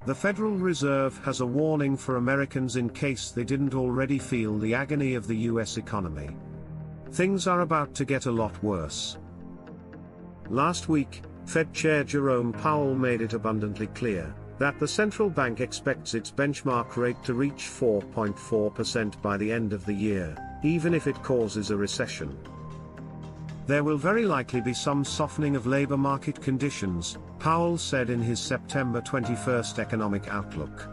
The Federal Reserve has a warning for Americans in case they didn't already feel the agony of the US economy. Things are about to get a lot worse. Last week, Fed Chair Jerome Powell made it abundantly clear that the central bank expects its benchmark rate to reach 4.4% by the end of the year, even if it causes a recession. There will very likely be some softening of labor market conditions, Powell said in his September 21 economic outlook.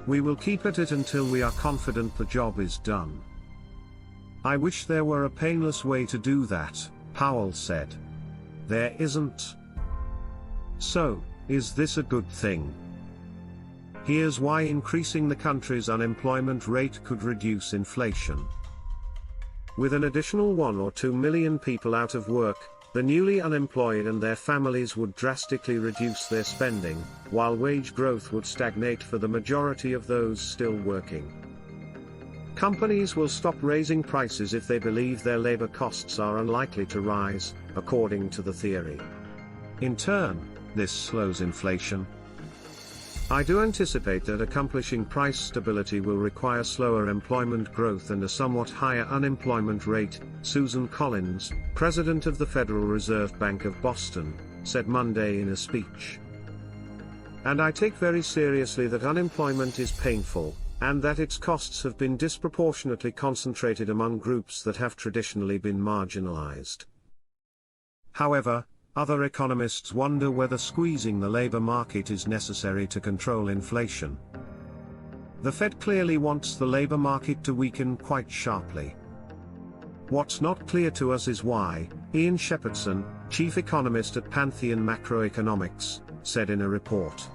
We will keep at it until we are confident the job is done. I wish there were a painless way to do that, Powell said. There isn't. So, is this a good thing? Here's why increasing the country's unemployment rate could reduce inflation. With an additional 1 or 2 million people out of work, the newly unemployed and their families would drastically reduce their spending, while wage growth would stagnate for the majority of those still working. Companies will stop raising prices if they believe their labor costs are unlikely to rise, according to the theory. In turn, this slows inflation. I do anticipate that accomplishing price stability will require slower employment growth and a somewhat higher unemployment rate, Susan Collins, president of the Federal Reserve Bank of Boston, said Monday in a speech. And I take very seriously that unemployment is painful, and that its costs have been disproportionately concentrated among groups that have traditionally been marginalized. However, other economists wonder whether squeezing the labor market is necessary to control inflation. The Fed clearly wants the labor market to weaken quite sharply. What's not clear to us is why, Ian Shepherdson, chief economist at Pantheon Macroeconomics, said in a report.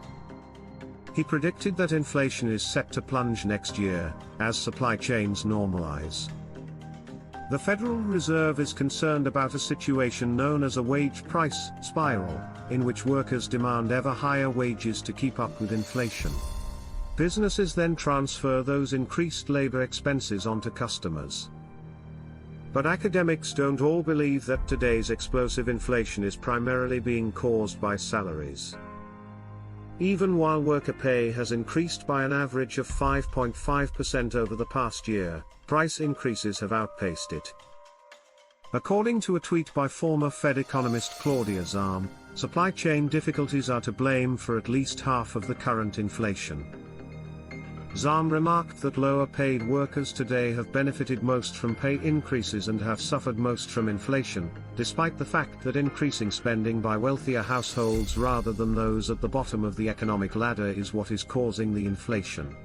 He predicted that inflation is set to plunge next year, as supply chains normalize. The Federal Reserve is concerned about a situation known as a wage price spiral, in which workers demand ever higher wages to keep up with inflation. Businesses then transfer those increased labor expenses onto customers. But academics don't all believe that today's explosive inflation is primarily being caused by salaries. Even while worker pay has increased by an average of 5.5% over the past year, price increases have outpaced it. According to a tweet by former Fed economist Claudia Zahm, supply chain difficulties are to blame for at least half of the current inflation. Zahm remarked that lower-paid workers today have benefited most from pay increases and have suffered most from inflation, despite the fact that increasing spending by wealthier households rather than those at the bottom of the economic ladder is what is causing the inflation.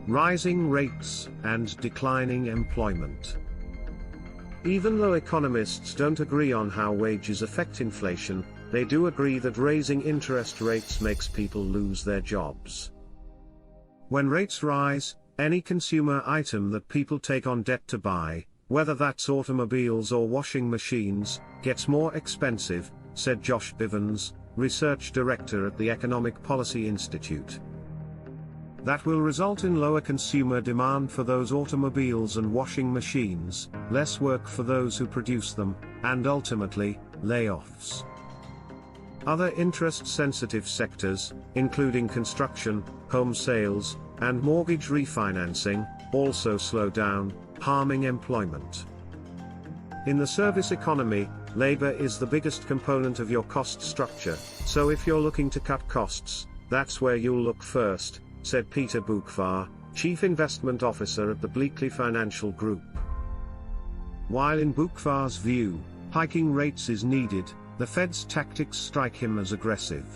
Rising rates and declining employment. Even though economists don't agree on how wages affect inflation, they do agree that raising interest rates makes people lose their jobs. When rates rise, any consumer item that people take on debt to buy, whether that's automobiles or washing machines, gets more expensive, said Josh Bivens, research director at the Economic Policy Institute. That will result in lower consumer demand for those automobiles and washing machines, less work for those who produce them, and ultimately, layoffs. Other interest-sensitive sectors, including construction, home sales, and mortgage refinancing, also slow down, harming employment. In the service economy, labor is the biggest component of your cost structure, so if you're looking to cut costs, that's where you'll look first, said Peter Boockvar, Chief Investment Officer at the Bleakley Financial Group. While in Boockvar's view, hiking rates is needed, the Fed's tactics strike him as aggressive.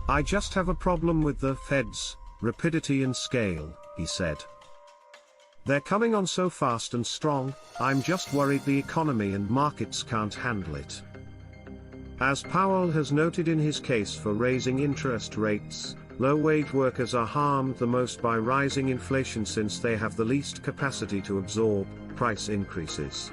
I just have a problem with the Fed's rapidity and scale, he said. They're coming on so fast and strong, I'm just worried the economy and markets can't handle it. As Powell has noted in his case for raising interest rates, low-wage workers are harmed the most by rising inflation since they have the least capacity to absorb price increases.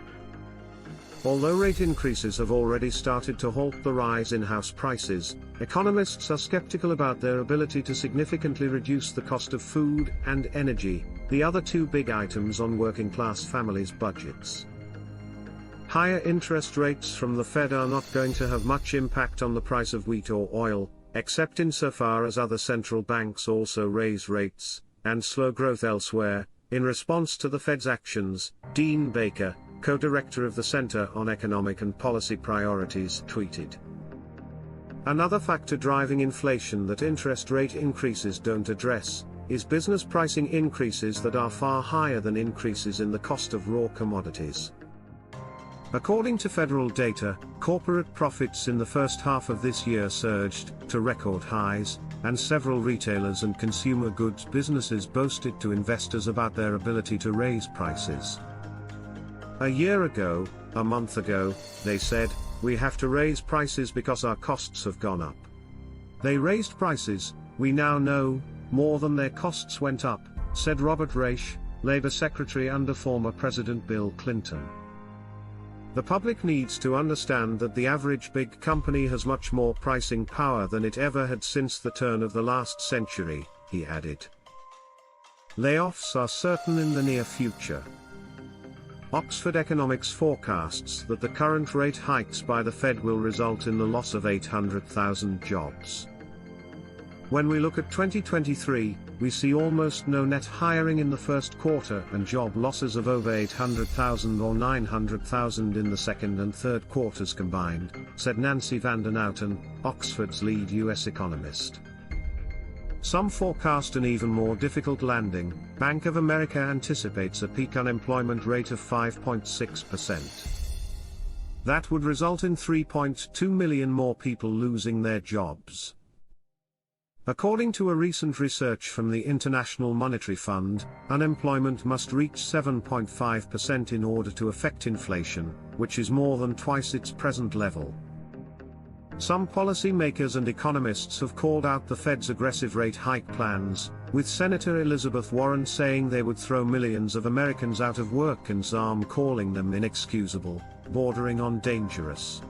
Although rate increases have already started to halt the rise in house prices, economists are skeptical about their ability to significantly reduce the cost of food and energy, the other two big items on working-class families' budgets. Higher interest rates from the Fed are not going to have much impact on the price of wheat or oil, except insofar as other central banks also raise rates, and slow growth elsewhere. In response to the Fed's actions, Dean Baker, co-director of the Center on Economic and Policy Priorities, tweeted, "Another factor driving inflation that interest rate increases don't address, is business pricing increases that are far higher than increases in the cost of raw commodities." According to federal data, corporate profits in the first half of this year surged to record highs, and several retailers and consumer goods businesses boasted to investors about their ability to raise prices. A year ago, a month ago, they said, "We have to raise prices because our costs have gone up." They raised prices, we now know, more than their costs went up, said Robert Reich, Labor Secretary under former President Bill Clinton. The public needs to understand that the average big company has much more pricing power than it ever had since the turn of the last century, he added. Layoffs are certain in the near future. Oxford Economics forecasts that the current rate hikes by the Fed will result in the loss of 800,000 jobs. When we look at 2023, we see almost no net hiring in the first quarter and job losses of over 800,000 or 900,000 in the second and third quarters combined, said Nancy van den Outen, Oxford's lead US economist. Some forecast an even more difficult landing. Bank of America anticipates a peak unemployment rate of 5.6%. That would result in 3.2 million more people losing their jobs. According to a recent research from the International Monetary Fund, unemployment must reach 7.5% in order to affect inflation, which is more than twice its present level. Some policymakers and economists have called out the Fed's aggressive rate hike plans, with Senator Elizabeth Warren saying they would throw millions of Americans out of work and Zalm calling them inexcusable, bordering on dangerous.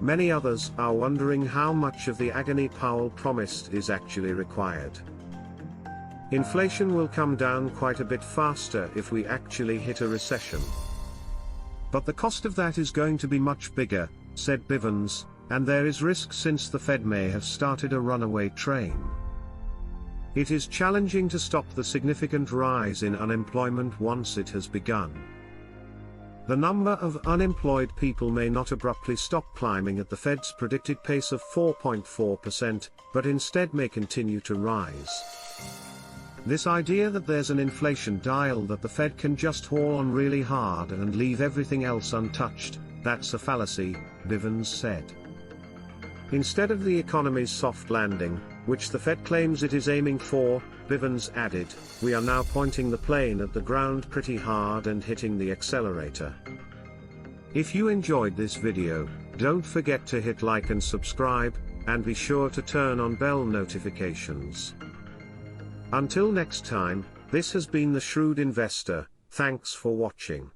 Many others are wondering how much of the agony Powell promised is actually required. Inflation will come down quite a bit faster if we actually hit a recession. But the cost of that is going to be much bigger, said Bivens, and there is risk since the Fed may have started a runaway train. It is challenging to stop the significant rise in unemployment once it has begun. The number of unemployed people may not abruptly stop climbing at the Fed's predicted pace of 4.4%, but instead may continue to rise. This idea that there's an inflation dial that the Fed can just haul on really hard and leave everything else untouched, that's a fallacy, Bivens said. Instead of the economy's soft landing, which the Fed claims it is aiming for, Bivens added, we are now pointing the plane at the ground pretty hard and hitting the accelerator. If you enjoyed this video, don't forget to hit like and subscribe, and be sure to turn on bell notifications. Until next time, this has been The Shrewd Investor, thanks for watching.